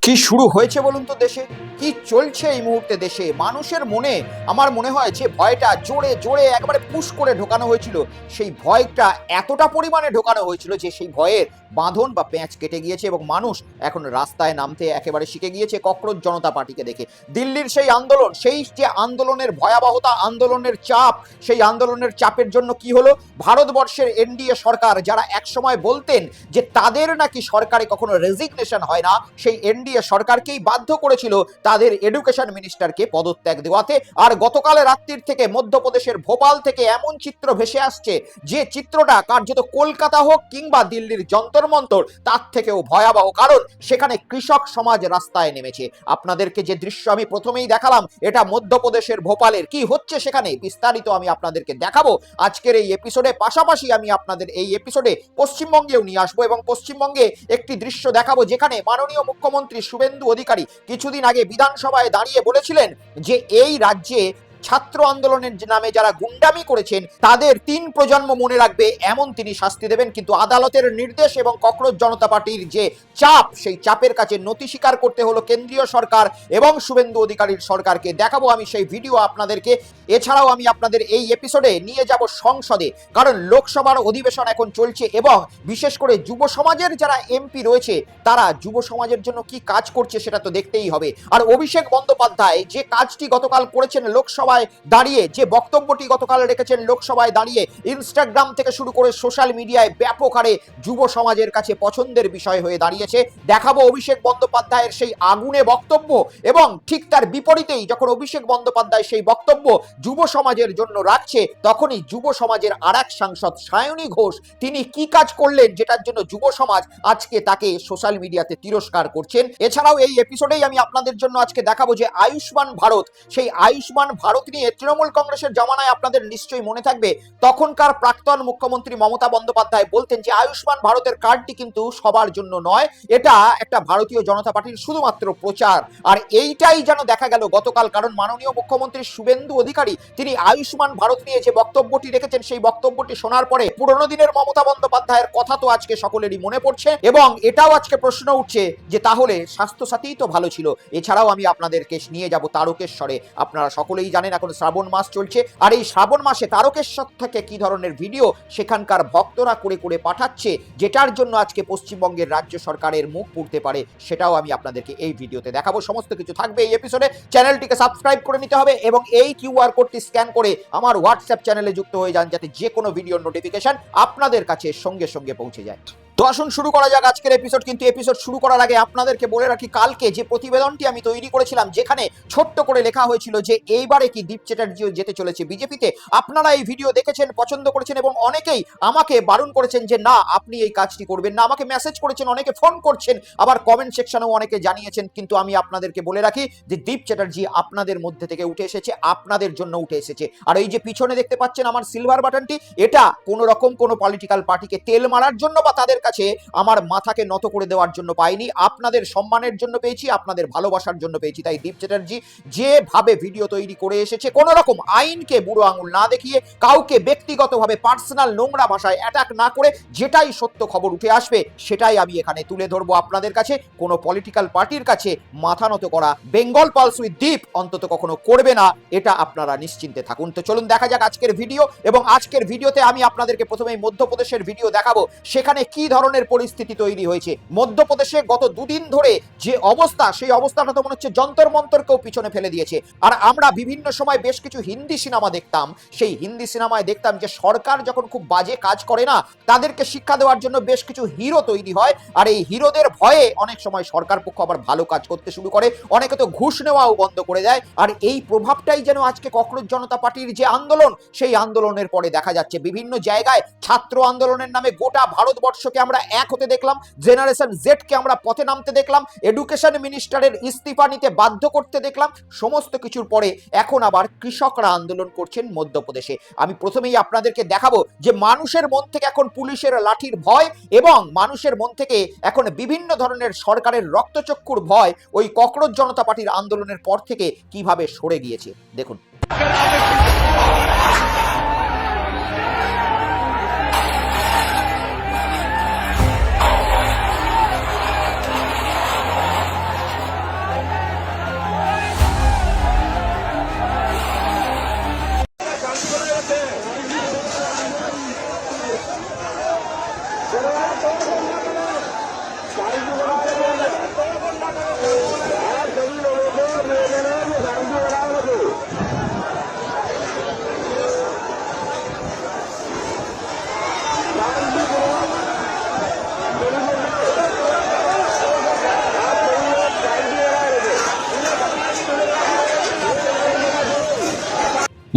কি শুরু হয়েছে বলুন তো দেশে? কি চলছে এই মুহূর্তে দেশে? মানুষের মনে আমার মনে হয় যে ভয়টা জোরে জোরে একবারে পুশ করে ঢোকানো হয়েছিল, সেই ভয়টা এতটা পরিমাণে ঢোকানো হয়েছিল যে সেই ভয়ের বাঁধন বা পেঁচ কেটে গিয়েছে এবং মানুষ এখন রাস্তায় নামতে একেবারে শিখে গিয়েছে ককরোচ জনতা পার্টিকে দেখে। দিল্লির সেই আন্দোলন, সেই যে আন্দোলনের ভয়াবহতা, আন্দোলনের চাপ, সেই আন্দোলনের চাপের জন্য কি হলো? ভারতবর্ষের এনডিএ সরকার, যারা একসময় বলতেন যে তাদের নাকি সরকারে কখনো রেজিগনেশন হয় না, সেই এনডিএ সরকারকেই বাধ্য করেছিল তাদের এডুকেশন মিনিস্টারকে পদত্যাগ দেওয়াতে। আর গতকাল রাত্রির থেকে মধ্যপ্রদেশের ভোপাল থেকে এমন চিত্র ভেসে আসছে যে চিত্রটা কার্যত কলকাতা হোক কিংবা দিল্লির যন্তর মন্তর তার থেকেও ভয়াবহ, কারণ সেখানে কৃষক সমাজ রাস্তায় নেমেছে। আপনাদেরকে যে দৃশ্য আমি প্রথমেই দেখালাম, এটা মধ্যপ্রদেশের ভোপালের। কি হচ্ছে সেখানে বিস্তারিত আমি আপনাদেরকে দেখাবো আজকের এই এপিসোডে। পাশাপাশি আমি আপনাদের এই এপিসোডে পশ্চিমবঙ্গেও নিয়ে আসবো এবং পশ্চিমবঙ্গে একটি দৃশ্য দেখাবো যেখানে মাননীয় মুখ্যমন্ত্রী শুভেন্দু অধিকারী কিছুদিন আগে বিধানসভায় দাঁড়িয়ে বলেছিলেন যে এই রাজ্যে ছাত্র আন্দোলনের নামে যারা গুন্ডামি করেছেন তাদের 3 প্রজন্ম মনে রাখবে, এমন তিনি শাস্তি দেবেন। কিন্তু আদালতের নির্দেশ এবং ককরোচ জনতা পার্টির যে চাপ, সেই চাপের কাছে নতি স্বীকার করতে হলো কেন্দ্রীয় সরকার এবং শুভেন্দু অধিকারীর সরকারকে। দেখাবো আমি সেই ভিডিও আপনাদেরকে। এছাড়াও আমি আপনাদের এই এপিসোডে নিয়ে যাব সংসদে, কারণ লোকসভার অধিবেশন এখন চলছে এবং বিশেষ করে যুব সমাজের যারা এমপি রয়েছে তারা যুব সমাজের জন্য কি কাজ করছে সেটা তো দেখতেই হবে। আর অভিষেক বন্দ্যোপাধ্যায় যে কাজটি গতকাল করেছেন লোকসভায় দাঁড়িয়ে, যে বক্তব্যটি গতকাল রেখেছেন লোকসভায় দাঁড়িয়ে, ইনস্টাগ্রাম থেকে শুরু করে সোশ্যাল মিডিয়ায় ব্যাপক হারে যুব সমাজের কাছে পছন্দের বিষয় হয়ে দাঁড়িয়েছে। দেখাবো অভিষেক বন্দ্যোপাধ্যায়ের সেই আগুনে বক্তব্য এবং ঠিক তার বিপরীতেই যখন অভিষেক বন্দ্যোপাধ্যায় সেই বক্তব্য যুব সমাজের জন্য রাখছে, তখনই যুব সমাজের আরেক সাংসদ সায়নী ঘোষ তিনি কি কাজ করলেন যেটার জন্য যুব সমাজ আজকে তাকে সোশ্যাল মিডিয়াতে তিরস্কার করছেন। এছাড়াও এই এপিসোডেই আমি আপনাদের জন্য আজকে দেখাবো যে আয়ুষ্মান ভারত, সেই আয়ুষ্মান ভারত নিয়ে তৃণমূল কংগ্রেসের জমানায় আপনাদের নিশ্চয়ই মনে থাকবে তখনকার প্রাক্তন মুখ্যমন্ত্রী মমতা বন্দ্যোপাধ্যায় বলতেন যে আয়ুষ্মান ভারতের কার্ডটি কিন্তু সবার জন্য নয়, এটা একটা ভারতীয় জনতা পার্টির শুধুমাত্র প্রচার। আর এইটাই যেন দেখা গেল গতকাল, কারণ মাননীয় মুখ্যমন্ত্রী শুভেন্দু অধিকারী তিনি আয়ুষ্মান ভারত নিয়ে যে বক্তব্যটি রেখেছেন, সেই বক্তব্যটি শোনার পরে পুরনো দিনের মমতা বন্দ্যোপাধ্যায়ের কথা তো আজকে সকলেরই মনে পড়ছে এবং এটাও আজকে প্রশ্ন উঠছে যে তাহলে স্বাস্থ্যসাথী তো ভালো ছিল। এছাড়াও আমি আপনাদেরকে নিয়ে যাব তারকেশ্বরে। আপনারা সকলেই জানেন এখন শ্রাবণ মাস চলছে, আর এই শ্রাবণ মাসে তারকেশ্বর থেকে কি ধরনের ভিডিও সেখানকার ভক্তরা করে করে পাঠাচ্ছে, যেটার জন্য আজকে পশ্চিমবঙ্গের রাজ্য সরকারের মুখ পুড়তে পারে, সেটাও আমি আপনাদেরকে এই ভিডিওতে দেখাবো। সমস্ত কিছু থাকবে এই এপিসোডে। চ্যানেলটিকে সাবস্ক্রাইব করে নিতে হবে এবং এই কিউআর কোডটি স্ক্যান করে আমার হোয়াটসঅ্যাপ চ্যানেলে যুক্ত হয়ে যান, যাতে যে কোনো ভিডিওর নোটিফিকেশন আপনাদের কাছে সঙ্গে সঙ্গে পৌঁছে যায়। তো আসুন শুরু করা যাক আজকের এপিসোড। কিন্তু এপিসোড শুরু করার আগে আপনাদেরকে বলে রাখি, কালকে যে প্রতিবেদনটি আমি তৈরি করেছিলাম যেখানে ছোট্ট করে লেখা হয়েছিল যে এইবারে কি দীপ চ্যাটার্জিও যেতে চলেছে বিজেপিতে, আপনারা এই ভিডিও দেখেছেন, পছন্দ করেছেন এবং অনেকেই আমাকে বারণ করেছেন যে না আপনি এই কাজটি করবেন না। আমাকে মেসেজ করেছেন, অনেকে ফোন করছেন, আবার কমেন্ট সেকশনেও অনেকে জানিয়েছেন। কিন্তু আমি আপনাদেরকে বলে রাখি যে দীপ চ্যাটার্জি আপনাদের মধ্যে থেকে উঠে এসেছে, আপনাদের জন্য উঠে এসেছে। আর এই যে পিছনে দেখতে পাচ্ছেন আমার সিলভার বাটনটি, এটা কোনো রকম কোনো পলিটিক্যাল পার্টিকে তেল মারার জন্য বা তাদের কাছে আমার মাথাকে নত করে দেওয়ার জন্য পাইনি, আপনাদের সম্মানের জন্য পেয়েছি, আপনাদের ভালোবাসার জন্য পেয়েছি। তাই দীপ চ্যাটার্জি যেভাবে ভিডিও তৈরি করে এসেছে, কোনো রকম আইনকে বুড়ো আঙুল না দেখিয়ে, কাউকে ব্যক্তিগতভাবে পার্সোনাল নোংরা ভাষায় অ্যাটাক না করে, যেটাই সত্য খবর উঠে আসবে সেটাই আমি এখানে তুলে ধরবো আপনাদের কাছে। কোনো পলিটিক্যাল পার্টির কাছে মাথা নত করা বেঙ্গল পালস উইথ দীপ অন্তত কখনো করবে না, এটা আপনারা নিশ্চিন্তে থাকুন। তো চলুন দেখা যাক আজকের ভিডিও। এবং আজকের ভিডিওতে আমি আপনাদেরকে প্রথমেই মধ্যপ্রদেশের ভিডিও দেখাবো, সেখানে কি ধরনের পরিস্থিতি তৈরি হয়েছে। মধ্যপ্রদেশে গত দুদিন ধরে যে অবস্থা, সেই অবস্থাটা তো মনে হচ্ছে যন্তর মন্তরকেও পিছনে ফেলে দিয়েছে। আর আমরা বিভিন্ন সময় বেশ কিছু হিন্দি সিনেমা দেখতাম, সেই হিন্দি সিনেমায় দেখতাম যে সরকার যখন খুব বাজে কাজ করে না, তাদেরকে শিক্ষা দেওয়ার জন্য বেশ কিছু হিরো তৈরি হয়, আর এই হিরোদের ভয়ে অনেক সময় সরকার পক্ষ আবার ভালো কাজ করতে শুরু করে, অনেকে তো ঘুষ নেওয়াও বন্ধ করে দেয়। আর এই প্রভাবটাই যেন আজকে ককরোচ জনতা পার্টির যে আন্দোলন, সেই আন্দোলনের পরে দেখা যাচ্ছে বিভিন্ন জায়গায় ছাত্র আন্দোলনের নামে গোটা ভারতবর্ষকে আমরা এক হতে দেখলাম, জেনারেশন জেড কে আমরা পথে নামতে দেখলাম, এডুকেশন মিনিস্টারের ইস্তিফা নিতে বাধ্য করতে দেখলাম। সমস্ত কিছুর পরে এখন আবার কৃষকরা আন্দোলন করছেন মধ্যপ্রদেশে। আমি প্রথমেই আপনাদেরকে দেখাবো যে মানুষের মন থেকে এখন পুলিশের লাঠির ভয় এবং মানুষের মন থেকে এখন বিভিন্ন ধরনের সরকারের রক্তচক্ষুর ভয় ওই ককরোচ জনতা পার্টির আন্দোলনের পর থেকে কিভাবে সরে গিয়েছে দেখুন।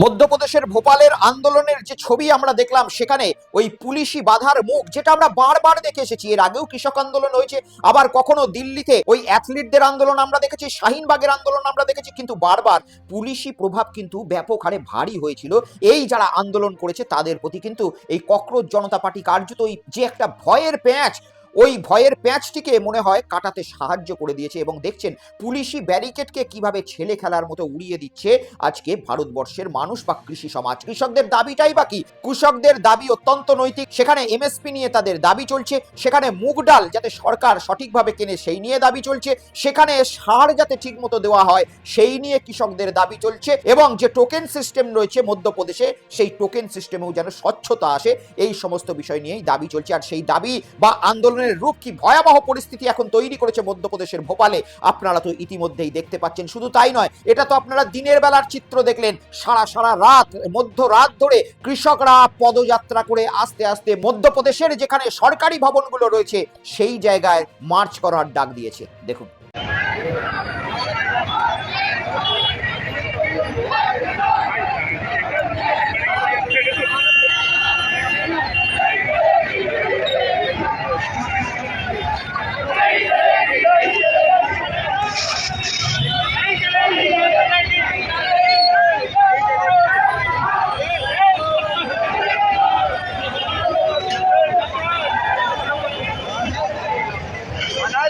মধ্যপ্রদেশের ভোপালের আন্দোলনের যে ছবি আমরা দেখলাম, সেখানে ওই পুলিশি বাধার মুখ, যেটা আমরা বারবার দেখে এসেছি। এর আগেও কৃষক আন্দোলন হয়েছে, আবার কখনো দিল্লিতে ওই অ্যাথলিটদের আন্দোলন আমরা দেখেছি, শাহিনবাগের আন্দোলন আমরা দেখেছি, কিন্তু বারবার পুলিশি প্রভাব কিন্তু ব্যাপক হারে ভারী হয়েছিল এই যারা আন্দোলন করেছে তাদের প্রতি। কিন্তু এই ককরোচ জনতা পার্টি কার্যত ওই যে একটা ভয়ের প্যাঁচ, ওই ভয়ের প্যাঁচটিকে মনে হয় কাটাতে সাহায্য করে দিয়েছে। এবং দেখছেন পুলিশি ব্যারিকেডকে কিভাবে ছেলে খেলার মতো উড়িয়ে দিচ্ছে আজকে ভারতবর্ষের মানুষ বা কৃষি সমাজ। কৃষকদের দাবিটাই বা কি? কৃষকদের দাবি অত্যন্ত নৈতিক। সেখানে এমএসপি নিয়ে তাদের দাবি চলছে, সেখানে মুগ ডাল যাতে সরকার সঠিকভাবে কেনে সেই নিয়ে দাবি চলছে, সেখানে সার যাতে ঠিক মতো দেওয়া হয় সেই নিয়ে কৃষকদের দাবি চলছে, এবং যে টোকেন সিস্টেম রয়েছে মধ্যপ্রদেশে সেই টোকেন সিস্টেমেও যেন স্বচ্ছতা আসে, এই সমস্ত বিষয় নিয়েই দাবি চলছে। আর সেই দাবি বা আন্দোলন রূপ কি ভয়াবহ পরিস্থিতি এখন তৈরি করেছে মধ্যপ্রদেশের ভোপালে, আপনারা তো ইতিমধ্যেই দেখতে পাচ্ছেন। শুধু তাই নয়, এটা তো আপনারা দিনের বেলার চিত্র দেখলেন। সারা রাত, মধ্যরাত ধরে কৃষকরা পদযাত্রা করে আস্তে আস্তে মধ্যপ্রদেশের যেখানে সরকারি ভবনগুলো রয়েছে সেই জায়গায় মার্চ করার ডাক দিয়েছে। দেখুন,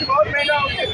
बहुत महंगा हो गया।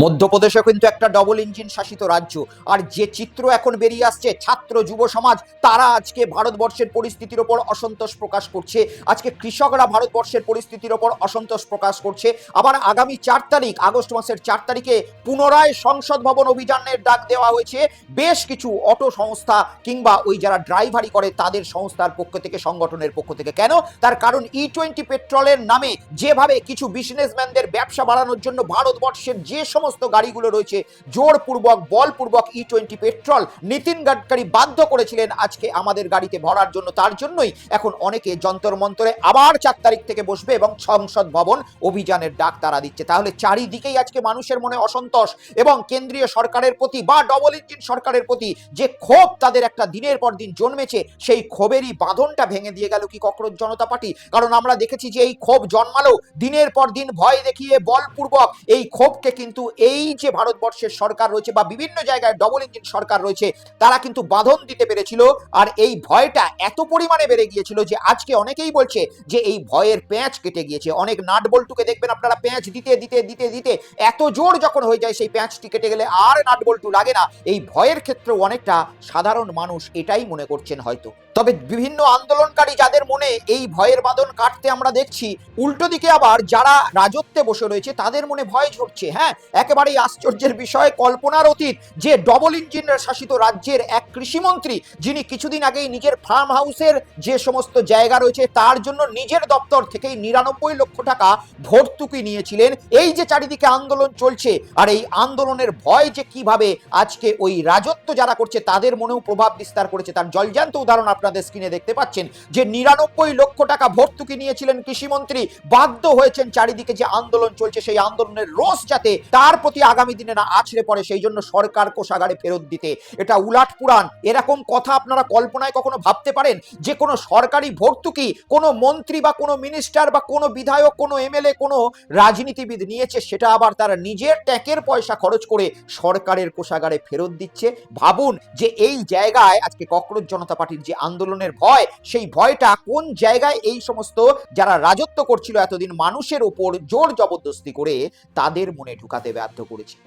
মধ্যপ্রদেশে কিন্তু একটা ডবল ইঞ্জিন শাসিত রাজ্য। আর যে চিত্র এখন বেরিয়ে আসছে, ছাত্র যুব সমাজ তারা আজকে ভারতবর্ষের পরিস্থিতির ওপর অসন্তোষ প্রকাশ করছে। আজকে কৃষকরা ভারতবর্ষের পরিস্থিতির ওপর অসন্তোষ প্রকাশ করছে। আবার আগামী 4 তারিখ, আগস্ট মাসের 4 তারিখে পুনরায় সংসদ ভবন অভিযানের ডাক দেওয়া হয়েছে বেশ কিছু অটো সংস্থা কিংবা ওই যারা ড্রাইভারি করে তাদের সংস্থার পক্ষ থেকে, সংগঠনের পক্ষ থেকে। কেন? তার কারণ E20 পেট্রোলের নামে যেভাবে কিছু বিজনেসম্যানদের ব্যবসা বাড়ানোর জন্য ভারতবর্ষের যে সমস্ত গাড়িগুলো রয়েছে জোরপূর্বক বলপূর্বক E20 পেট্রোল নীতিন গাডকারি বাধ্য করেছিলেন আজকে আমাদের গাড়িতে ভরার জন্য। তার জন্যই এখন অনেকে যন্তর মন্তরে আবার 4 তারিখ থেকে বসবে এবং সংসদ ভবন অভিযানের ডাক তারা দিচ্ছে। তাহলে চারিদিকেই আজকে মানুষের মনে অসন্তোষ এবং কেন্দ্রীয় সরকারের প্রতি বা ডবল ইঞ্জিন সরকারের প্রতি যে ক্ষোভ তাদের একটা দিনের পর দিন জন্মেছে, সেই ক্ষোভেরই বাঁধনটা ভেঙে দিয়ে গেল কি ককরোচ জনতা পার্টি? কারণ আমরা দেখেছি যে এই ক্ষোভ জন্মালো দিনের পর দিন ভয় দেখিয়ে বলপূর্বক। এই ক্ষোভকে কিন্তু এই যে ভারতবর্ষের সরকার রয়েছে বা বিভিন্ন জায়গায় ডবল ইঞ্জিন সরকার রয়েছে তারা কিন্তু বাঁধন দিতে পেরেছিল। আর এই ভয়টা এত পরিমাণে বেড়ে গিয়েছিল যে আজকে অনেকেই বলছে যে এই ভয়ের প্যাঁচ কেটে গিয়েছে। অনেক নাট বল্টুকে দেখবেন আপনারা প্যাঁচ দিতে দিতে দিতে দিতে এত জোর যখন হয়ে যায় সেই প্যাঁচটি কেটে গেলে আর নাট বল্টু লাগে না। এই ভয়ের ক্ষেত্রেও অনেকটা সাধারণ মানুষ এটাই মনে করছেন হয়তো। তবে বিভিন্ন আন্দোলনকারী যাদের মনে এই ভয়ের বাঁধন কাটতে আমরা দেখছি, উল্টো দিকে আবার যারা রাজত্বে বসে রয়েছে তাদের মনে ভয় ঝরছে। হ্যাঁ, একেবারেই আশ্চর্যের বিষয়, কল্পনার অতীত যে ডবল ইঞ্জিন শাসিত রাজ্যের এক কৃষিমন্ত্রী, যিনি কিছুদিন আগেই নিজের ফার্ম হাউসের যে সমস্ত জায়গা রয়েছে তার জন্য নিজের দপ্তর থেকেই 99 লক্ষ টাকা ভর্তুকি নিয়েছিলেন। এই যে চারিদিকে আন্দোলন চলছে, আর এই আন্দোলনের ভয় যে কিভাবে আজকে ওই রাজত্ব যারা করছে তাদের মনেও প্রভাব বিস্তার করেছে তার জলজান্ত উদাহরণ আপনাদের স্ক্রিনে দেখতে পাচ্ছেন। যে 99 লক্ষ টাকা ভর্তুকি নিয়েছিলেন কৃষিমন্ত্রী, বাধ্য হয়েছেন চারিদিকে যে আন্দোলন চলছে সেই আন্দোলনের রোষ যাতে তার প্রতি আগামী দিনে না আছড়ে পড়ে সেই জন্য সরকার কোষাগারে ফেরত দিতে। এটা উলাট পুরাণ। এরকম কথা আপনারা কল্পনায় কখনো ভাবতে পারেন যে কোনো সরকারি ভর্তুকি কোনো মন্ত্রী বা কোনো মিনিস্টার বা কোনো বিধায়ক, কোনো এমএলএ, কোনো রাজনীতিবিদ নিয়েছে, সেটা আবার তারা নিজের ট্যাক্সের পয়সা খরচ করে সরকারের কোষাগারে ফেরত দিচ্ছে? ভাবুন যে এই জায়গায় আজকে ককরোচ জনতা পার্টির যে আন্দোলনের ভয়, সেই ভয়টা কোন জায়গায় এই সমস্ত যারা রাজত্ব করছিল এতদিন মানুষের উপর জোর জবরদস্তি করে তাদের মনে ঢুকাতে ব্যর্থ করেছে।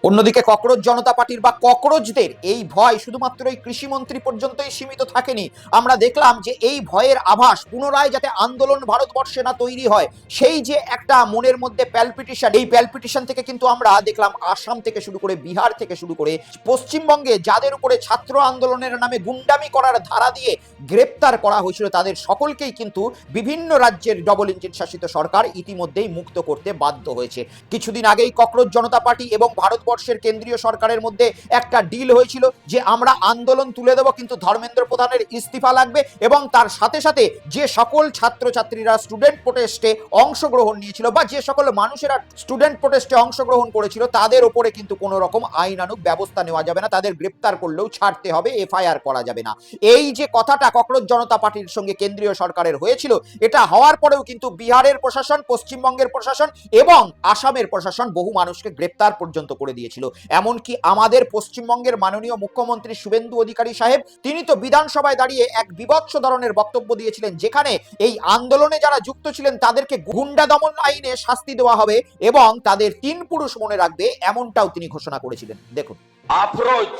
অন্যদিকে ককরোচ জনতা পার্টির বা ককরোচদের এই ভয় শুধুমাত্র এই কৃষিমন্ত্রী পর্যন্তই সীমিত থাকেনি। আমরা দেখলাম যে এই ভয়ের আভাস পুনরায় যাতে আন্দোলন ভারতবর্ষে না তৈরি হয়, সেই যে একটা মনের মধ্যে প্যালপিটেশন, এই প্যালপিটেশন থেকে কিন্তু আমরা দেখলাম আসাম থেকে শুরু করে বিহার থেকে শুরু করে পশ্চিমবঙ্গে যাদের উপরে ছাত্র আন্দোলনের নামে গুন্ডামি করার ধারা দিয়ে গ্রেপ্তার করা হয়েছিল তাদের সকলকেই কিন্তু বিভিন্ন রাজ্যের ডবল ইঞ্জিন শাসিত সরকার ইতিমধ্যেই মুক্ত করতে বাধ্য হয়েছে। কিছুদিন আগেই ককরোচ জনতা পার্টি এবং ভারত ভারতবর্ষের কেন্দ্রীয় সরকারের মধ্যে একটা ডিল হয়েছিল যে আমরা আন্দোলন তুলে দেব, কিন্তু ধর্মেন্দ্র প্রধানের ইস্তিফা লাগবে, এবং তার সাথে সাথে যে সকল ছাত্রছাত্রীরা স্টুডেন্ট প্রোটেস্টে অংশগ্রহণ নিয়েছিল বা যে সকল মানুষেরা স্টুডেন্ট প্রোটেস্টে অংশগ্রহণ করেছিল তাদের ওপরে কিন্তু কোনো রকম আইনানুগ ব্যবস্থা নেওয়া যাবে না, তাদের গ্রেপ্তার করলেও ছাড়তে হবে, এফআইআর করা যাবে না। এই যে কথাটা ককরোচ জনতা পার্টির সঙ্গে কেন্দ্রীয় সরকারের হয়েছিল, এটা হওয়ার পরেও কিন্তু বিহারের প্রশাসন, পশ্চিমবঙ্গের প্রশাসন এবং আসামের প্রশাসন বহু মানুষকে গ্রেপ্তার পর্যন্ত করে দিয়েছিল। এমনকি আমাদের পশ্চিমবঙ্গের মাননীয় মুখ্যমন্ত্রী শুভেন্দু অধিকারী সাহেব, তিনি তো বিধানসভায় দাঁড়িয়ে এক বিভৎস ধরনের বক্তব্য দিয়েছিলেন, যেখানে এই আন্দোলনে যারা যুক্ত ছিলেন তাদেরকে গুন্ডা দমন আইনে শাস্তি দেওয়া হবে এবং তাদের 3 পুরুষ মনে রাখবে, এমনটাও তিনি ঘোষণা করেছিলেন। দেখুন, Afroz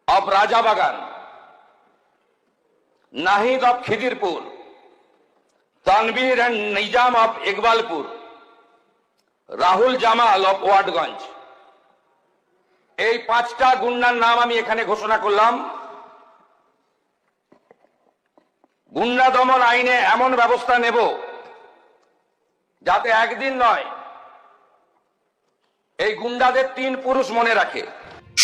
of Rajabagan, Nahid of Khidirpur, Tanvir and Nizam of Iqbalpur, Rahul Jamal of Watgunge, এই 5টা গুন্ডার নাম আমি এখানে ঘোষণা করলাম। গুন্ডা দমন আইনে এমন ব্যবস্থা নেব যাতে একদিন নয়, এই গুন্ডাদের 3 পুরুষ মনে রাখে।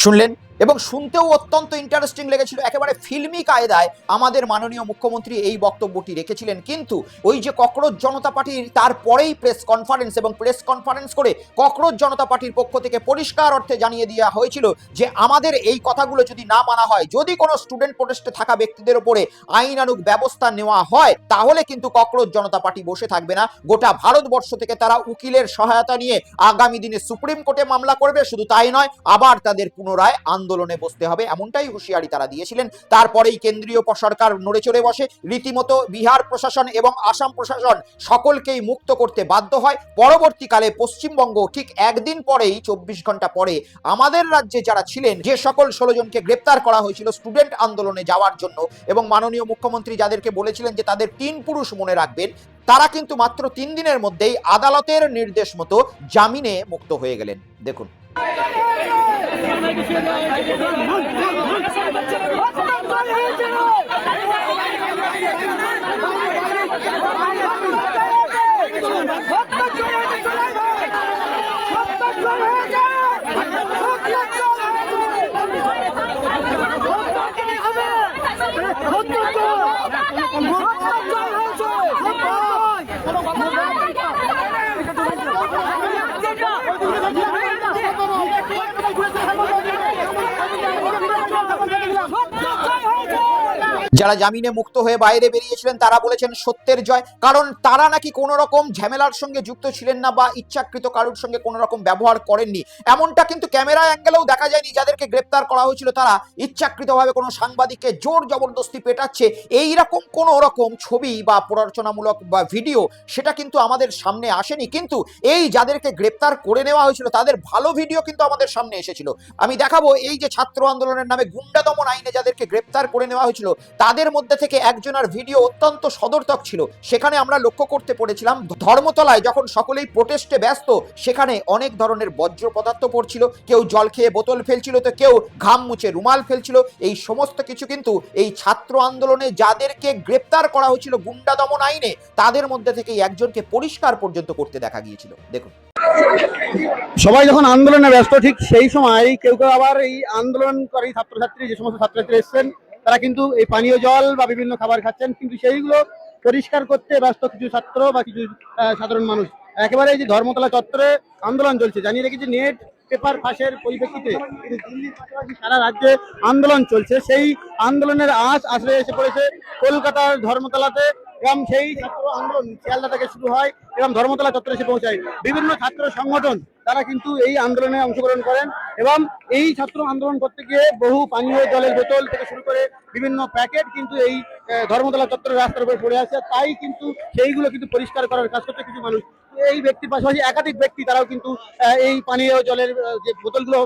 শুনলেন এবং শুনতেও অত্যন্ত ইন্টারেস্টিং লেগেছিল, একেবারে ফিল্মি কায়দায় আমাদের মাননীয় মুখ্যমন্ত্রী এই বক্তব্যটি রেখেছিলেন। কিন্তু ওই যে ককরোচ জনতা পার্টির তারপরেই প্রেস কনফারেন্স, এবং প্রেস কনফারেন্স করে ককরোচ জনতা পার্টির পক্ষ থেকে পরিষ্কার অর্থে জানিয়ে দেওয়া হয়েছিল যে আমাদের এই কথাগুলো যদি না মানা হয়, যদি কোনো স্টুডেন্ট প্রোটেস্টে থাকা ব্যক্তিদের উপরে আইনানুগ ব্যবস্থা নেওয়া হয়, তাহলে কিন্তু ককরোচ জনতা পার্টি বসে থাকবে না। গোটা ভারতবর্ষ থেকে তারা উকিলের সহায়তা নিয়ে আগামী দিনে সুপ্রিম কোর্টে মামলা করবে। শুধু তাই নয়, আবার তাদের পুনরায় আন্দোলনে বসতে হবে, এমনটাই হুঁশিয়ারি তারা দিয়েছিলেন। তারপরেই কেন্দ্রীয় সরকার নড়ে চড়ে বসে, রীতিমতো বিহার প্রশাসন এবং আসাম প্রশাসন সকলকেই মুক্ত করতে বাধ্য হয়। পরবর্তীকালে পশ্চিমবঙ্গ ঠিক একদিন পরেই, 24 ঘন্টা পরে, আমাদের রাজ্যে যারা ছিলেন, যে সকল 16 জনকে গ্রেপ্তার করা হয়েছিল স্টুডেন্ট আন্দোলনে যাওয়ার জন্য, এবং মাননীয় মুখ্যমন্ত্রী যাদেরকে বলেছিলেন যে তাদের 3 পুরুষ মনে রাখবেন, তারা কিন্তু মাত্র 3 দিনের মধ্যেই আদালতের নির্দেশ মতো জামিনে মুক্ত হয়ে গেলেন। দেখুন, যারা জামিনে মুক্ত হয়ে বাইরে বেরিয়েছিলেন তারা বলেছেন সত্যের জয়, কারণ তারা নাকি কোনো রকম ঝামেলার সঙ্গে যুক্ত ছিলেন না বা ইচ্ছাকৃত কারোর সঙ্গে কোনো রকম ব্যবহার করেননি। এমনটা কিন্তু ক্যামেরা অ্যাঙ্গেলেও দেখা যায়নি। যাদেরকে গ্রেপ্তার করা হয়েছিল তারা ইচ্ছাকৃতভাবে কোনো সাংবাদিককে জোর জবরদস্তি পেটাচ্ছে, এই রকম কোনো রকম ছবি বা প্ররোচনামূলক বা ভিডিও সেটা কিন্তু আমাদের সামনে আসেনি। কিন্তু এই যাদেরকে গ্রেপ্তার করে নেওয়া হয়েছিল তাদের ভালো ভিডিও কিন্তু আমাদের সামনে এসেছিল। আমি দেখাবো, এই যে ছাত্র আন্দোলনের নামে গুন্ডা দমন আইনে যাদেরকে গ্রেপ্তার করে নেওয়া হয়েছিল তাদের মধ্যে থেকে একজনের ভিডিও অত্যন্ত সদর্থক ছিল। সেখানে আমরা লক্ষ্য করতে পেরেছিলাম ধর্মতলায় যখন সকলেই প্রোটেস্টে ব্যস্ত, সেখানে অনেক ধরনের বর্জ্য পদার্থ পড়ছিল, কেউ জল খেয়ে বোতল ফেলছিল, তো কেউ ঘাম মুছে রুমাল ফেলছিল। এই সমস্ত কিছু কিন্তু এই ছাত্র আন্দোলনে যাদেরকে গ্রেপ্তার করা হয়েছিল গুন্ডা দমন আইনে, তাদের মধ্যে থেকে একজনকে পরিষ্কার পর্যন্ত করতে দেখা গিয়েছিল। দেখুন, সবাই যখন আন্দোলনে ব্যস্ত, ঠিক সেই সময় কেউ কেউ আবার এই আন্দোলনকারী ছাত্রছাত্রী, যে সমস্ত ছাত্রছাত্রী এসছেন, তারা কিন্তু এই পানীয় জল বা বিভিন্ন খাবার খাচ্ছেন, কিন্তু সেইগুলো পরিষ্কার করতে ব্যস্ত কিছু ছাত্র বা কিছু সাধারণ মানুষ। একেবারে এই যে ধর্মতলা চত্বরে আন্দোলন চলছে, জানিয়ে রেখেছি নেট পেপার ফাঁসের পরিপ্রেক্ষিতে দিল্লির পাশাপাশি সারা রাজ্যে আন্দোলন চলছে। সেই আন্দোলনের আশ্রয় এসে পড়েছে কলকাতার ধর্মতলাতে, এবং সেই ছাত্র আন্দোলন শিয়ালদা থেকে শুরু হয় এবং ধর্মতলা চত্বরে এসে পৌঁছায়। বিভিন্ন ছাত্র সংগঠন তারা কিন্তু এই আন্দোলনে অংশগ্রহণ করেন, এবং এই ছাত্র আন্দোলন করতে গিয়ে বহু পানীয় জলের বোতল থেকে শুরু করে বিভিন্ন প্যাকেট কিন্তু এই ধর্মতলা চত্বরের রাস্তার উপরে পড়ে আছে। তাই কিন্তু সেইগুলো কিন্তু পরিষ্কার করার কাজ করছে কিছু মানুষ। এই ব্যক্তির পাশাপাশি একাধিক ব্যক্তি তারাও কিন্তু এই পানীয় জলের যে বোতলগুলো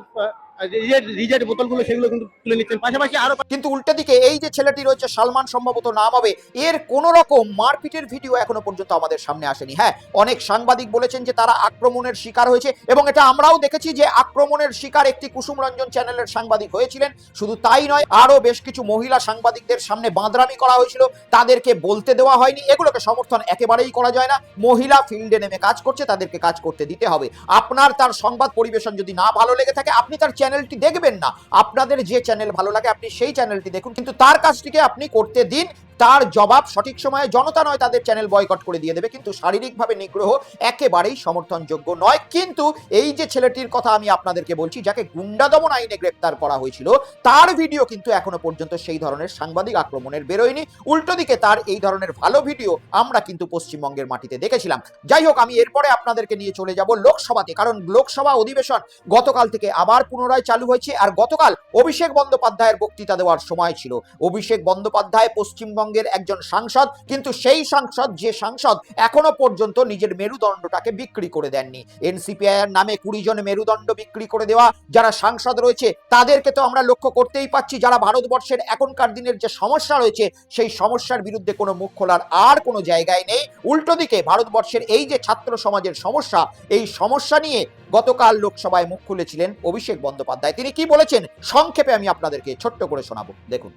রিজেক্ট বোতলগুলো সেগুলো কিন্তু তুলে নিচ্ছেন। পাশাপাশি আরো কিন্তু উল্টো দিকে এই যে ছেলেটি রয়েছে সালমান সম্ভবত নাম হবে, এর কোন রকম মারপিটের ভিডিও এখনো পর্যন্ত আমাদের সামনে আসেনি। হ্যাঁ, অনেক সাংবাদিক বলেছেন যে তারা আক্রমণের শিকার হয়েছে এবং এটা আমরাও দেখেছি যে আক্রমণের শিকার একটি কুসুম রঞ্জন চ্যানেলের সাংবাদিক হয়েছিলেন। শুধু তাই নয়, আরো বেশ কিছু মহিলা সাংবাদিকদের সামনে বাঁদরামি করা হয়েছিল, তাদেরকে বলতে দেওয়া হয়নি। এগুলোকে সমর্থন একেবারেই করা যায় না। মহিলা ফিল্ডে নেমে কাজ করছে, তাদেরকে কাজ করতে দিতে হবে। আপনার তার সংবাদ পরিবেশন যদি না ভালো লেগে থাকে, আপনি তার চ্যানেলটি দেখবেন না। আপনাদের যে চ্যানেল ভালো লাগে আপনি সেই চ্যানেলটি দেখুন, কিন্তু তার কাজটিকে আপনি করতে দিন। তার জবাব সঠিক সময়ে জনতা নয় তাদের চ্যানেল বয়কট করে দিয়ে দেবে, কিন্তু শারীরিকভাবে নিগ্রহ একেবারেই সমর্থনযোগ্য নয়। কিন্তু এই যে ছেলেটির কথা আমি আপনাদেরকে বলছি, যাকে গুন্ডা দমন আইনে গ্রেপ্তার করা হয়েছিল, তার ভিডিও কিন্তু এখনো পর্যন্ত সেই ধরনের সাংবাদিক আক্রমণের বেরোয়নি। উল্টো দিকে তার এই ধরনের ভালো ভিডিও আমরা কিন্তু পশ্চিমবঙ্গের মাটিতে দেখেছিলাম। যাই হোক, আমি এরপরে আপনাদেরকে নিয়ে চলে যাব লোকসভাতে, কারণ লোকসভা অধিবেশন গতকাল থেকে আবার পুনরায় চালু হয়েছে। আর গতকাল অভিষেক বন্দ্যোপাধ্যায়ের বক্তৃতা দেওয়ার সময় ছিল। অভিষেক বন্দ্যোপাধ্যায় পশ্চিমবঙ্গের একজন সাংসদ, কিন্তু সেই সাংসদ যে সাংসদ এখনো পর্যন্ত নিজের মেরুদণ্ডটাকে বিক্রি করে দেননি। এনসিপিআই এর নামে 20 জন মেরুদণ্ড বিক্রি করে দেওয়া যারা সাংসদ রয়েছে, তাদেরকে তো আমরা লক্ষ্য করতেই পাচ্ছি, যারা ভারতবর্ষের এখনকার দিনের যে সমস্যা রয়েছে সেই সমস্যার বিরুদ্ধে কোনো মুখ খোলার আর কোনো জায়গায় নেই। উল্টো দিকে ভারতবর্ষের এই যে ছাত্র সমাজের সমস্যা, এই সমস্যা নিয়ে গতকাল লোকসভায় মুখ খুলেছিলেন অভিষেক বন্দ্যোপাধ্যায়। তিনি কি বলেছেন সংক্ষেপে আমি আপনাদেরকে ছোট্ট করে শোনাবো, দেখুন।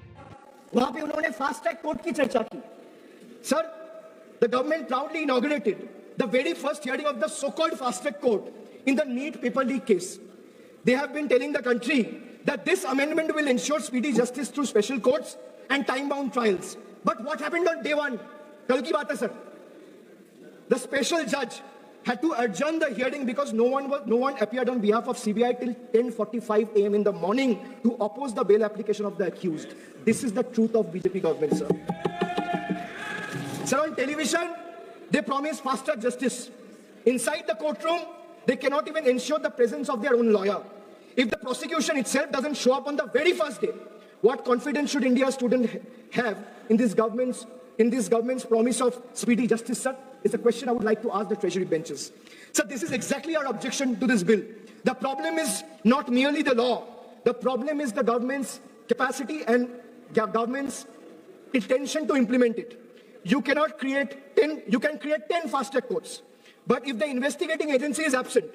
वहां पे उन्होंने फास्ट ट्रैक कोर्ट की चर्चा की। Sir, the government proudly inaugurated the very first hearing of the so called fast track court in the NEET paper leak case. They have been telling the country that this amendment will ensure speedy justice through special courts and time-bound trials. But what happened on day one? कल की बात है sir. The special judge had to adjourn the hearing because no one appeared on behalf of CBI till 10:45 a.m. in the morning to oppose the bail application of the accused. This is the truth of BJP government, sir. Sir, on television, they promise faster justice. Inside the courtroom, they cannot even ensure the presence of their own lawyer. If the prosecution itself doesn't show up on the very first day, what confidence should India's students have in this government's promise of speedy justice, sir? It's a question I would like to ask the Treasury benches. Sir, this is exactly our objection to this bill. The problem is not merely the law. The problem is the government's capacity and government's intention to implement it. You can create 10 fast track courts. But if the investigating agency is absent,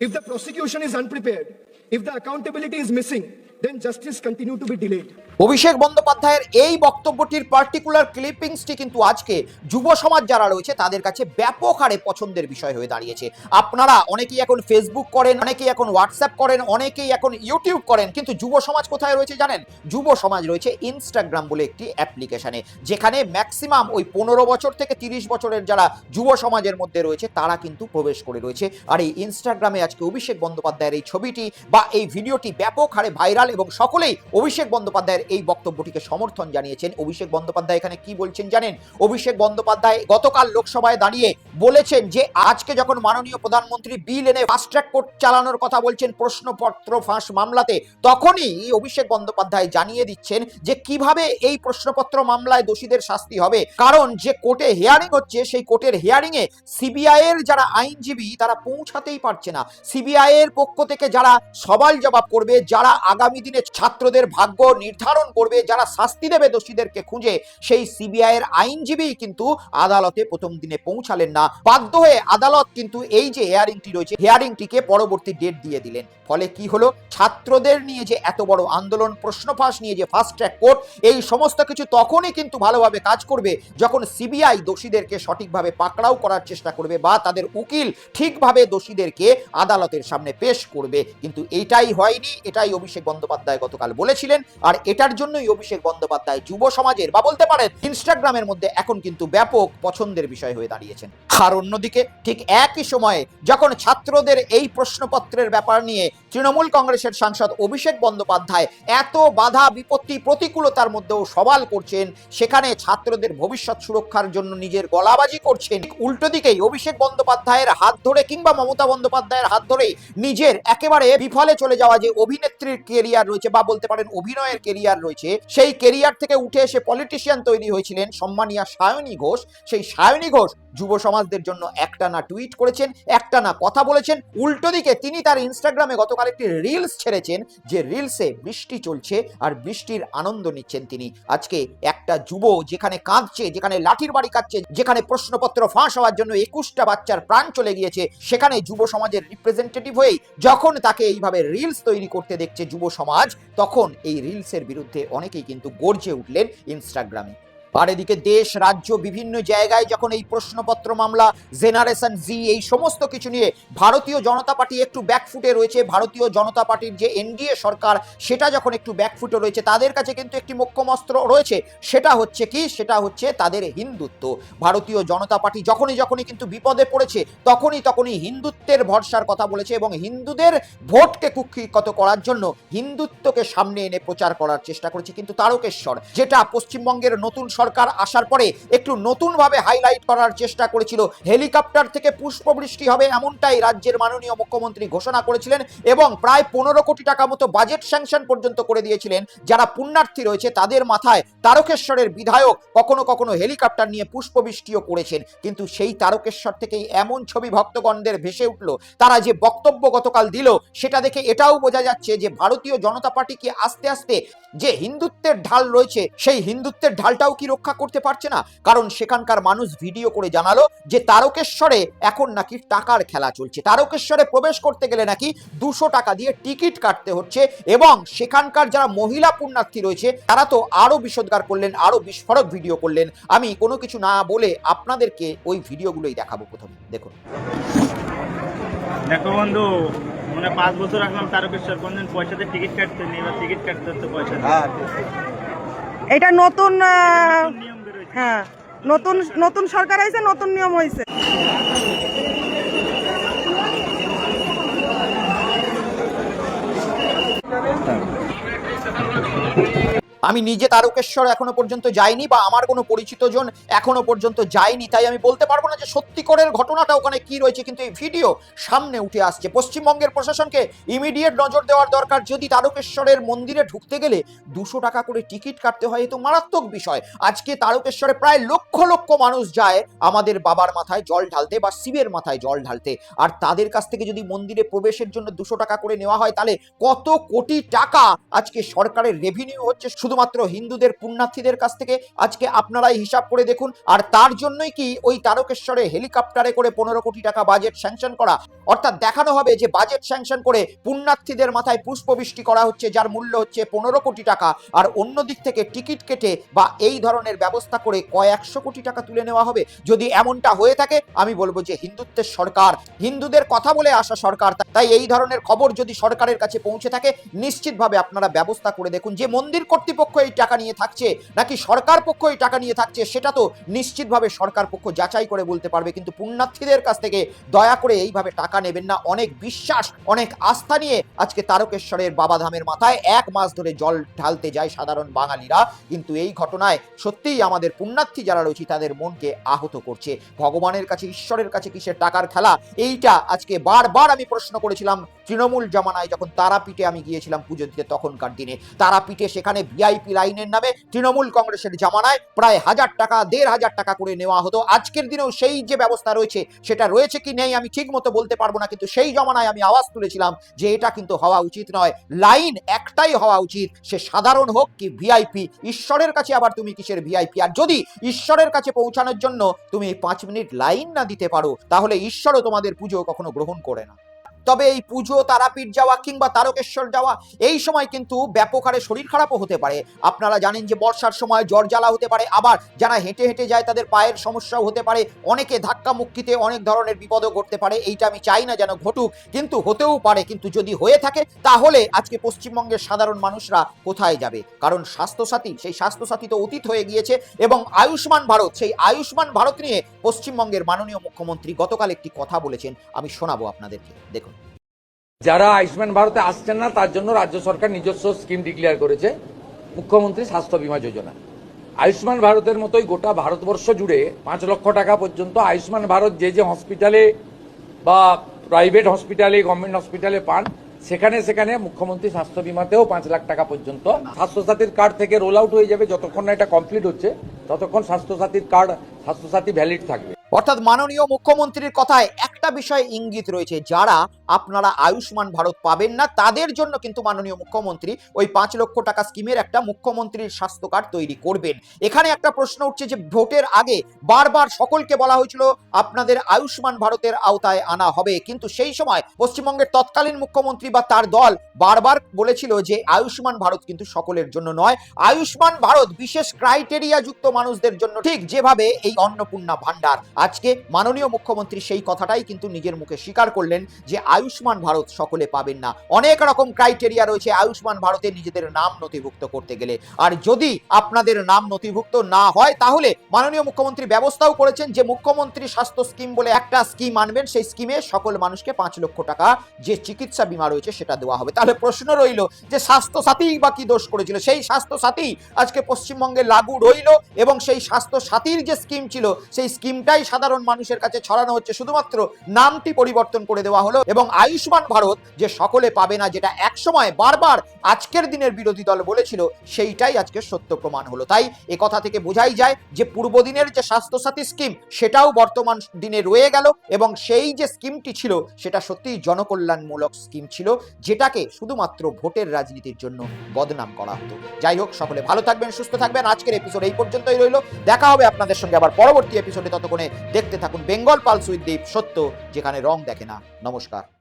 if the prosecution is unprepared, if the accountability is missing, then justice continue to be delayed. অভিষেক বন্দ্যোপাধ্যায়ের এই বক্তব্যটির particular ক্লিপিংসটি কিন্তু আজকে যুব সমাজ যারা রয়েছে তাদের কাছে ব্যাপক হারে পছন্দের বিষয় হয়ে দাঁড়িয়েছে। আপনারা অনেকেই এখন ফেসবুক করেন, অনেকেই এখন হোয়াটসঅ্যাপ করেন, অনেকেই এখন ইউটিউব করেন, কিন্তু যুব সমাজ কোথায় রয়েছে জানেন? যুব সমাজ রয়েছে ইনস্টাগ্রাম বলে একটি অ্যাপ্লিকেশনে, যেখানে ম্যাক্সিমাম ওই 15 বছর থেকে 30 বছরের যারা যুব সমাজের মধ্যে রয়েছে তারা কিন্তু প্রবেশ করে রয়েছে। আর এই ইনস্টাগ্রামে আজকে অভিষেক বন্দ্যোপাধ্যায়ের এই ছবিটি বা এই ভিডিওটি ব্যাপক হারে ভাইরাল এবং সকলেই অভিষেক বন্দ্যোপাধ্যায়ের এই বক্তব্যটিকে সমর্থন জানিয়েছেন। অভিষেক বন্দ্যোপাধ্যায় এখানে কি বলছেন জানেন? অভিষেক বন্দ্যোপাধ্যায় গতকাল লোকসভায় দাঁড়িয়ে বলেছেন যে আজকে যখন মাননীয় প্রধানমন্ত্রী বিল এনে ফাস্ট ট্র্যাক কোর্ট চালানোর কথা বলছেন প্রশ্নপত্র ফাঁস মামলাতে, তখনই অভিষেক বন্দ্যোপাধ্যায় জানিয়ে দিচ্ছেন যে কিভাবে এই প্রশ্নপত্র মামলায় দোষীদের শাস্তি হবে। কারণ যে কোর্টে হিয়ারিং হচ্ছে সেই কোর্টের হিয়ারিং এ সিবিআই এর যারা আইনজীবী তারা পৌঁছাতেই পারছে না। সিবিআই এর পক্ষ থেকে যারা সওয়াল জবাব করবে, যারা আগামী দিনে ছাত্রদের ভাগ্য নির্ধারণ করবে, যারা শাস্তি দেবে দোষীদেরকে খুঁজে, সেই সিবিআই এর আইনজীবী কিন্তু আদালতে প্রথম দিনে পৌঁছালেন না। বাধ্য হয়ে আদালত কিন্তু এই যে হিয়ারিংটি রয়েছে হিয়ারিংটিকে পরবর্তী ডেট দিয়ে দিলেন। ফলে কি হলো? ছাত্রদের নিয়ে যে এত বড় আন্দোলন, প্রশ্ন ফাঁস নিয়ে যে ফাস্ট ট্র্যাক কোর্ট, এই সমস্ত কিছু তখনই কিন্তু ভালোভাবে কাজ করবে যখন সিবিআই দোষীদেরকে সঠিকভাবে পাকড়াও করার চেষ্টা করবে বা তাদের উকিল ঠিকভাবে দোষীদেরকে আদালতের সামনে পেশ করবে। কিন্তু এটাই হয়নি, এটাই অভিষেক বন্দ্যোপাধ্যায় গতকাল বলেছিলেন। আর এটার জন্যই অভিষেক বন্দ্যোপাধ্যায় যুব সমাজের বা বলতে পারেন ইনস্টাগ্রামের মধ্যে এখন কিন্তু ব্যাপক পছন্দের বিষয় হয়ে দাঁড়িয়েছেন। আর অন্যদিকে ঠিক একই সময়ে যখন ছাত্রদের এই প্রশ্নপত্রের ব্যাপার নিয়ে তৃণমূল কংগ্রেসের সাংসদ অভিষেক বন্দ্যোপাধ্যায় এত বাধা বিপত্তি প্রতিকূলতার মধ্যেও সওয়াল করছেন, সেখানে ছাত্রদের ভবিষ্যৎ সুরক্ষার জন্য নিজের গলাবাজি করছেন, উল্টো দিকেই অভিষেক বন্দ্যোপাধ্যায়ের হাত ধরে কিংবা মমতা বন্দ্যোপাধ্যায়ের হাত ধরেই নিজের একেবারে বিফলে চলে যাওয়া যে অভিনেত্রীর কেরিয়ার কেরিয়ার রয়েছে বা বলতে পারেন অভিনয়ের কেরিয়ার রয়েছে, সেই কেরিয়ার থেকে উঠে এসে পলিটিশিয়ান তৈরি হয়েছিলেন সম্মানীয়া সায়নী ঘোষ। সেই সায়নী ঘোষ যুব সমাজদের জন্য একটানা টুইট করেছেন, একটানা কথা বলেছেন। উল্টো দিকে তিনি তার ইনস্টাগ্রামে গতকাল একটি রিলস ছেড়েছেন, যে রিলসে বৃষ্টি চলছে আর বৃষ্টির আনন্দ নিচ্ছেন তিনি। আজকে একটা যুব যেখানে কাঁদছে, যেখানে লাঠির বাড়ি কাটছে, যেখানে প্রশ্নপত্র ফাঁস হওয়ার জন্য 21টা বাচ্চার প্রাণ চলে গিয়েছে, সেখানে যুব সমাজের রিপ্রেজেন্টেটিভ হয়েই যখন তাকে এইভাবে রিলস তৈরি করতে দেখছে যুব সমাজ, তখন এই রিলসের বিরুদ্ধে অনেকেই কিন্তু গর্জে উঠলেন ইনস্টাগ্রামে। আর এদিকে দেশ রাজ্য বিভিন্ন জায়গায় যখন এই প্রশ্নপত্র মামলা, জেনারেশন জি, এই সমস্ত কিছু নিয়ে ভারতীয় জনতা পার্টি একটু ব্যাকফুটে রয়েছে, ভারতীয় জনতা পার্টির যে এনডিএ সরকার সেটা যখন একটু ব্যাকফুটে রয়েছে, তাদের কাছে কিন্তু একটি মোক্ষম অস্ত্র রয়েছে। সেটা হচ্ছে কি? সেটা হচ্ছে তাদের হিন্দুত্ব। ভারতীয় জনতা পার্টি যখনই কিন্তু বিপদে পড়েছে তখনই হিন্দুত্বের ভরসার কথা বলেছে এবং হিন্দুদের ভোটকে কুক্ষিগত করার জন্য হিন্দুত্বকে সামনে এনে প্রচার করার চেষ্টা করেছে। কিন্তু তারকেশ্বর, যেটা পশ্চিমবঙ্গের নতুন সরকার আসার পরে একটু নতুনভাবে হাইলাইট করার চেষ্টা করেছিল, হেলিকপ্টার থেকে পুষ্পবৃষ্টি হবে এমনটাই রাজ্যের মাননীয় মুখ্যমন্ত্রী ঘোষণা করেছিলেন এবং প্রায় 15 কোটি টাকা মতো বাজেট স্যাংশন পর্যন্ত করে দিয়েছিলেন। যারা পুণ্যার্থী রয়েছে তাদের মাথায় তারকেশ্বরের বিধায়ক কখনো হেলিকপ্টার নিয়ে পুষ্পবৃষ্টিও করেছেন। কিন্তু সেই তারকেশ্বর থেকেই এমন ছবি ভক্তগণদের ভেসে উঠল, তারা যে বক্তব্য গতকাল দিল সেটা দেখে এটাও বোঝা যাচ্ছে যে ভারতীয় জনতা পার্টি কি আস্তে আস্তে যে হিন্দুত্বের ঢাল রয়েছে সেই হিন্দুত্বের ঢালটাও কি রক্ষা করতে পারছে না। কারণ সেখানকার মানুষ ভিডিও করে জানালো যে তারকেশ্বরে এখন নাকি টাকার খেলা চলছে, তারকেশ্বরে প্রবেশ করতে গেলে নাকি 200 টাকা দিয়ে টিকিট কাটতে হচ্ছে এবং সেখানকার যারা মহিলা পুণ্যার্থী রয়েছে তারা তো আরো বিষোদ্গার করলেন, আরো বিস্ফোরক ভিডিও করলেন। আমি কোনো কিছু না বলে আপনাদেরকে ওই ভিডিওগুলোই দেখাবো। প্রথমে দেখুন। দেখো বন্ধু, মানে 5 বছর রাখলাম তারকেশ্বর, কোনদিন পয়সাতে টিকিট কাটতে নেই, এবার টিকিট কাটতে হচ্ছে পয়সা। এটা নতুন নিয়ম বেরোয়। হ্যাঁ, নতুন সরকার হয়েছে, নতুন নিয়ম হয়েছে। আমি নিজে তারকেশ্বর এখনো পর্যন্ত যাইনি বা আমার কোনো পরিচিত জন এখনো পর্যন্ত যায়নি, তাই আমি বলতে পারবো না যে সত্যিকারের ঘটনাটা ওখানে কি রয়েছে। কিন্তু এই ভিডিও সামনে উঠে আসছে। পশ্চিমবঙ্গের প্রশাসনকে ইমিডিয়েট নজর দেওয়ার দরকার। যদি তারকেশ্বরের মন্দিরে ঢুকতে গেলে 200 টাকা করে টিকিট কাটতে হয়, এ তো মারাত্মক বিষয়। আজকে তারকেশ্বরে প্রায় লক্ষ লক্ষ মানুষ যায় আমাদের বাবার মাথায় জল ঢালতে বা শিবের মাথায় জল ঢালতে, আর তাদের কাছ থেকে যদি মন্দিরে প্রবেশের জন্য 200 টাকা করে নেওয়া হয়, তাহলে কত কোটি টাকা আজকে সরকারের রেভিনিউ হচ্ছে শুধুমাত্র হিন্দুদের পুণ্যার্থীদের কাছ থেকে। আজকে আপনারাই হিসাব করে দেখুন। আর তার জন্যই কি ওই তারকেশ্বরে হেলিকপ্টারে করে 15 কোটি টাকা বাজেট স্যাংশন করা, অর্থাৎ দেখানো হবে যে বাজেট স্যাংশন করে পুণ্যার্থীদের মাথায় পুষ্পবৃষ্টি করা হচ্ছে, যার মূল্য হচ্ছে 15 কোটি টাকা। আর অন্য দিক থেকে টিকিট কেটে বা এই ধরনের ব্যবস্থা করে কয়েকশো কোটি টাকা তুলে নেওয়া হবে। যদি এমনটা হয়ে থাকে আমি বলবো যে হিন্দুত্বের সরকার, হিন্দুদের কথা বলে আসা সরকার। তাই এই ধরনের খবর যদি সরকারের কাছে পৌঁছে থাকে নিশ্চিতভাবে আপনারা ব্যবস্থা করে দেখুন। যে মন্দির কর্তৃপক্ষ এই টাকা নিয়ে থাকছে নাকি সরকার পক্ষ এই টাকা নিয়ে থাকছে সেটা তো নিশ্চিতভাবে সরকার পক্ষ যাচাই করে বলতে পারবে। কিন্তু পুণ্যার্থীদের কাছ থেকে দয়া করে এইভাবে টাকা নেবেন না। অনেক বিশ্বাস, অনেক আস্থা নিয়ে আজকে তারকেশ্বরের বাবাধামের মাথায় 1 মাস ধরে জল ঢালতে যায় সাধারণ বাঙালিরা। কিন্তু এই ঘটনায় সত্যিই আমাদের পুণ্যার্থী যারা রয়েছে তাদের মনকে আহত করছে। ভগবানের কাছে, ঈশ্বরের কাছে কিসের টাকার খেলা, এইটা আজকে বারবার আমি প্রশ্ন করেছিলাম তৃণমূল জামানায় যখন তারাপীঠে আমি গিয়েছিলাম পুজো দিতে। তখনকার দিনে তারাপীঠে সেখানে ভিআইপি লাইনের নামে তৃণমূল কংগ্রেসের জামানায় প্রায় 1000 টাকা 1500 টাকা করে নেওয়া হতো। আজকের দিনেও সেই যে ব্যবস্থা রয়েছে সেটা রয়েছে কি নেই আমি ঠিক মতো বলতে পারবো না, কিন্তু সেই জামানায় আমি আওয়াজ তুলেছিলাম যে এটা কিন্তু হওয়া উচিত নয়। লাইন একটাই হওয়া উচিত, সে সাধারণ হোক কি ভিআইপি। ঈশ্বরের কাছে আবার তুমি কিসের ভিআইপি? আর যদি ঈশ্বরের কাছে পৌঁছানোর জন্য তুমি 5 মিনিট লাইন না দিতে পারো তাহলে ঈশ্বরও তোমাদের পুজো কখনো গ্রহণ করে না। তবে এই পুজো, তারাপীঠ যাওয়া কিংবা তারকেশ্বর যাওয়া এই সময় কিন্তু ব্যাপক হারে শরীর খারাপও হতে পারে। আপনারা জানেন যে বর্ষার সময় জ্বর জ্বালা হতে পারে, আবার যারা হেঁটে হেঁটে যায় তাদের পায়ের সমস্যাও হতে পারে, অনেকে ধাক্কা মুক্তিতে অনেক ধরনের বিপদও ঘটতে পারে। এইটা আমি চাই না যেন ঘটুক, কিন্তু হতেও পারে। কিন্তু যদি হয়ে থাকে তাহলে আজকে পশ্চিমবঙ্গের সাধারণ মানুষরা কোথায় যাবে? কারণ স্বাস্থ্যসাথী, সেই স্বাস্থ্যসাথী তো অতীত হয়ে গিয়েছে এবং আয়ুষ্মান ভারত, সেই আয়ুষ্মান ভারত নিয়ে পশ্চিমবঙ্গের মাননীয় মুখ্যমন্ত্রী গতকাল একটি কথা বলেছেন, আমি শোনাবো আপনাদেরকে, দেখুন। যারা আয়ুষ্মান ভারতে আসছেন না তার জন্য রাজ্য সরকার নিজস্ব স্কিম ডিক্লেয়ার করেছে, মুখ্যমন্ত্রী স্বাস্থ্য বীমা যোজনা। আয়ুষ্মান ভারতের মতোই গোটা ভারতবর্ষ জুড়ে 5 লক্ষ টাকা পর্যন্ত আয়ুষ্মান ভারত যে হসপিটালে বা প্রাইভেট হসপিটালে, গভর্নমেন্ট হসপিটালে পান, সেখানে সেখানে মুখ্যমন্ত্রী স্বাস্থ্য বিমাতেও 5 লাখ টাকা পর্যন্ত স্বাস্থ্যসাথীর কার্ড থেকে রোল আউট হয়ে যাবে। যতক্ষণ না এটা কমপ্লিট হচ্ছে ততক্ষণ স্বাস্থ্যসাথীর কার্ড স্বাস্থ্যসাথী ভ্যালিড থাকবে। অর্থাৎ মাননীয় মুখ্যমন্ত্রীর কথায় একটা বিষয় ইঙ্গিত রয়েছে, যারা আপনারা আয়ুষ্মান ভারত পাবেন না তাদের জন্য কিন্তু মাননীয় মুখ্যমন্ত্রী ওই 5 লক্ষ টাকা স্কিমের একটা মুখ্যমন্ত্রীর স্বাস্থ্য কার্ড তৈরি করবেন। এখানে একটা প্রশ্ন উঠছে যে ভোটের আগে বারবার সকলকে বলা হয়েছিল আপনাদের আয়ুষ্মান ভারতের আওতায় আনা হবে, কিন্তু সেই সময় পশ্চিমবঙ্গের তৎকালীন মুখ্যমন্ত্রী বা তার দল বারবার বলেছিল যে আয়ুষ্মান ভারত কিন্তু সকলের জন্য নয়, আয়ুষ্মান ভারত বিশেষ ক্রাইটেরিয়া যুক্ত মানুষদের জন্য, ঠিক যেভাবে এই অন্নপূর্ণা ভান্ডার। আজকে মাননীয় মুখ্যমন্ত্রী সেই কথাটাই কিন্তু নিজের মুখে স্বীকার করলেন যে আয়ুষ্মান ভারত সকলে পাবেন না, অনেক রকম ক্রাইটেরিয়া রয়েছে আয়ুষ্মান ভারতে নিজেদের নাম নথিভুক্ত করতে গেলে। আর যদি আপনাদের নাম নথিভুক্ত না হয় তাহলে মাননীয় মুখ্যমন্ত্রী ব্যবস্থাও করেছেন যে মুখ্যমন্ত্রী স্বাস্থ্য স্কিম বলে একটা স্কিম আনবেন, সেই স্কিমে সকল মানুষকে 5 লক্ষ টাকা যে চিকিৎসা বীমা রয়েছে সেটা দেওয়া হবে। তাহলে প্রশ্ন রইল যে স্বাস্থ্য সাথী বা কি দোষ করেছিল? সেই স্বাস্থ্য সাথী আজকে পশ্চিমবঙ্গে লাগু রইল এবং সেই স্বাস্থ্য সাথীর যে স্কিম ছিল সেই স্কিমটাই সাধারণ মানুষের কাছে ছড়ানো হচ্ছে, শুধুমাত্র নামটি পরিবর্তন করে দেওয়া হলো। এবং আয়ুষ্মান ভারত যে সকলে পাবে না, যেটা একসময় বারবার আজকের দিনের বিরোধী দল বলেছিল, সেইটাই আজকে সত্য প্রমাণ হলো। তাই এ কথা থেকে বোঝাই যায় যে পূর্বদিনের যে স্বাস্থ্যসাথী স্কিম সেটাও বর্তমান দিনে রয়ে গেল এবং সেই যে স্কিমটি ছিল সেটা সত্যিই জনকল্যাণমূলক স্কিম ছিল, যেটাকে শুধুমাত্র ভোটের রাজনীতির জন্য বদনাম করা হতো। যাই হোক, সকলে ভালো থাকবেন, সুস্থ থাকবেন। আজকের এপিসোড এই পর্যন্তই রইল, দেখা হবে আপনাদের সঙ্গে আবার পরবর্তী এপিসোডে। ততক্ষণে দেখতে থাকুন বেঙ্গল পালস উইথ দীপ, সত্য যেখানে রং দেখে না। নমস্কার।